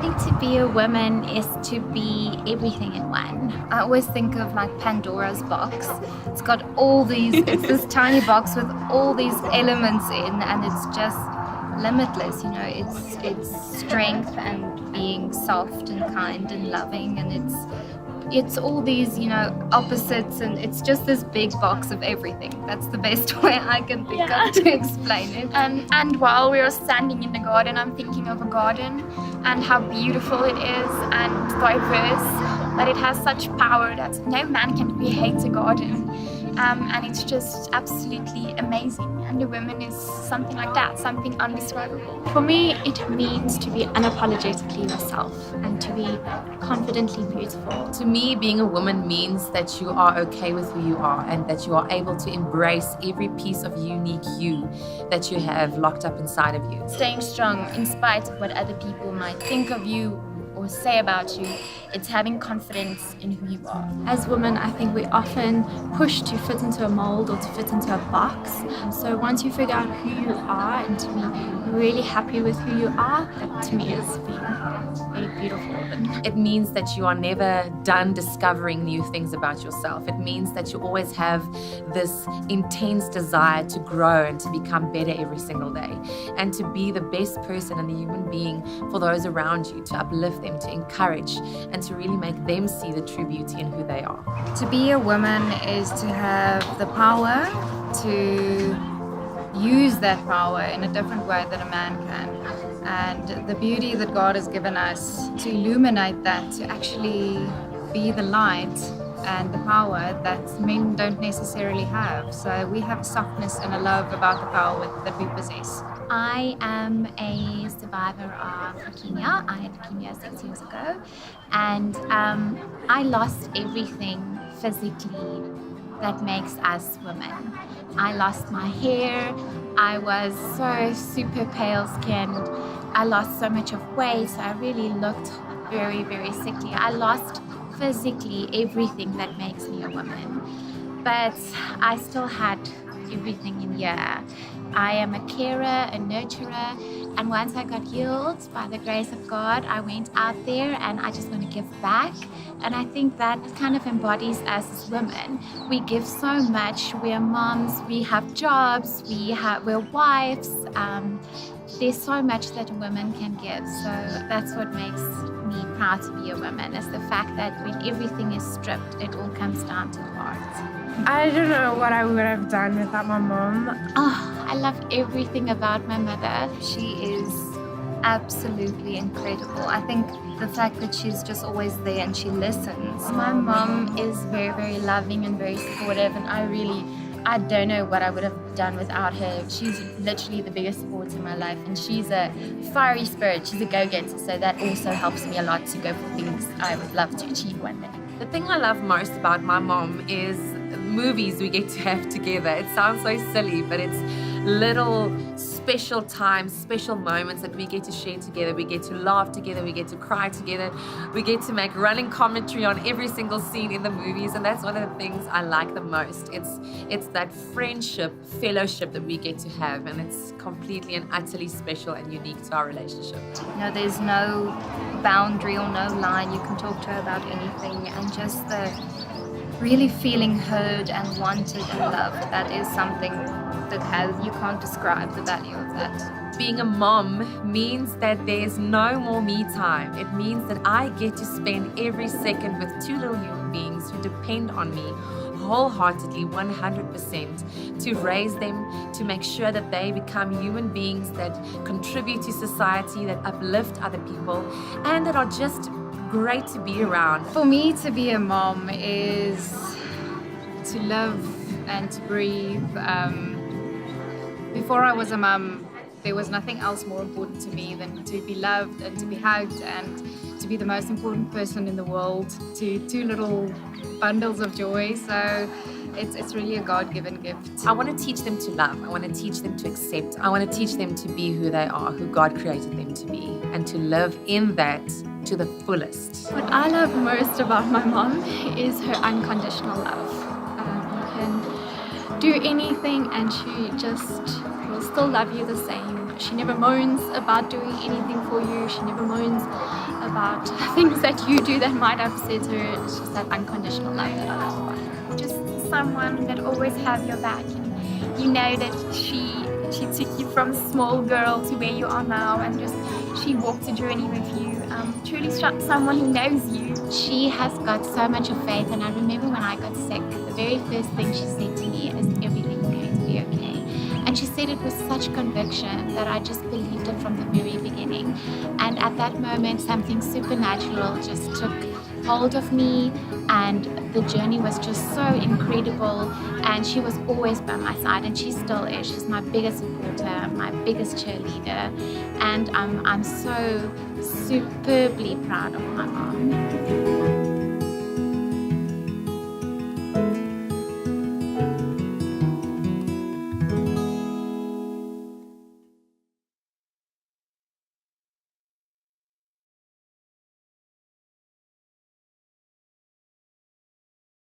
think to be a woman is to be everything in one. I always think of like Pandora's box. It's got all these, it's this tiny box with all these elements in, and it's just limitless, you know. It's strength and being soft and kind and loving, and it's all these, you know, opposites, and it's just this big box of everything. That's the best way I can think of to explain it. And while we were standing in the garden, I'm thinking of a garden and how beautiful it is and diverse, that it has such power that no man can create a garden. And it's just absolutely amazing. And a woman is something like that, something undescribable. For me, it means to be unapologetically yourself and to be confidently beautiful. To me, being a woman means that you are okay with who you are and that you are able to embrace every piece of unique you that you have locked up inside of you. Staying strong in spite of what other people might think of you or say about you. It's having confidence in who you are. As women, I think we often push to fit into a mold or to fit into a box. So once you figure out who you are and to be really happy with who you are, that to me is being very beautiful. It means that you are never done discovering new things about yourself. It means that you always have this intense desire to grow and to become better every single day, and to be the best person and the human being for those around you, to uplift them, to encourage, and to really make them see the true beauty in who they are. To be a woman is to have the power to use that power in a different way than a man can. And the beauty that God has given us to illuminate that, to actually be the light and the power that men don't necessarily have. So we have a softness and a love about the power that we possess. I am a survivor of leukemia. I had leukemia 6 years ago, and I lost everything physically that makes us women. I lost my hair. I was so super pale skinned. I lost so much of weight. So I really looked very, very sickly. I lost physically everything that makes me a woman, but I still had everything in here. I am a carer, a nurturer, and once I got healed by the grace of God, I went out there and I just want to give back. And I think that kind of embodies us as women. We give so much. We're moms, we have jobs, we're wives. There's so much that a woman can give. So that's what makes me proud to be a woman, is the fact that when everything is stripped, it all comes down to the heart. I don't know what I would have done without my mom. Oh, I love everything about my mother. She is absolutely incredible. I think the fact that she's just always there and she listens. My mom is very, very loving and very supportive, and I don't know what I would have done without her. She's literally the biggest support in my life, and she's a fiery spirit. She's a go-getter, so that also helps me a lot to go for things I would love to achieve one day. The thing I love most about my mom is movies we get to have together. It sounds so silly, but it's little special times, special moments that we get to share together. We get to laugh together, we get to cry together, we get to make running commentary on every single scene in the movies, and that's one of the things I like the most. It's that friendship, fellowship that we get to have, and it's completely and utterly special and unique to our relationship. You know, there's no boundary or no line. You can talk to her about anything, and just the really feeling heard and wanted and loved, that is something that you can't describe the value of that. Being a mom means that there's no more me time. It means that I get to spend every second with two little human beings who depend on me wholeheartedly, 100%, to raise them, to make sure that they become human beings that contribute to society, that uplift other people, and that are just great to be around. For me, to be a mom is to love and to breathe. Before I was a mom, there was nothing else more important to me than to be loved and to be hugged and to be the most important person in the world to two little bundles of joy. So it's really a God-given gift. I want to teach them to love. I want to teach them to accept. I want to teach them to be who they are, who God created them to be, and to live in that to the fullest. What I love most about my mom is her unconditional love. You can do anything and she just will still love you the same. She never moans about doing anything for you. She never moans about things that you do that might upset her. It's just that unconditional love that I love about her. Just someone that always have your back, and you know that she took you from small girl to where you are now, and just she walked the journey with you. Truly someone who knows you. She has got so much of faith, and I remember when I got sick, the very first thing she said to me is, everything's going to be okay. And she said it with such conviction that I just believed it from the very beginning. And at that moment, something supernatural just took hold of me, and the journey was just so incredible. And she was always by my side, and she still is. She's my biggest supporter, my biggest cheerleader, and I'm so superbly proud of my mom.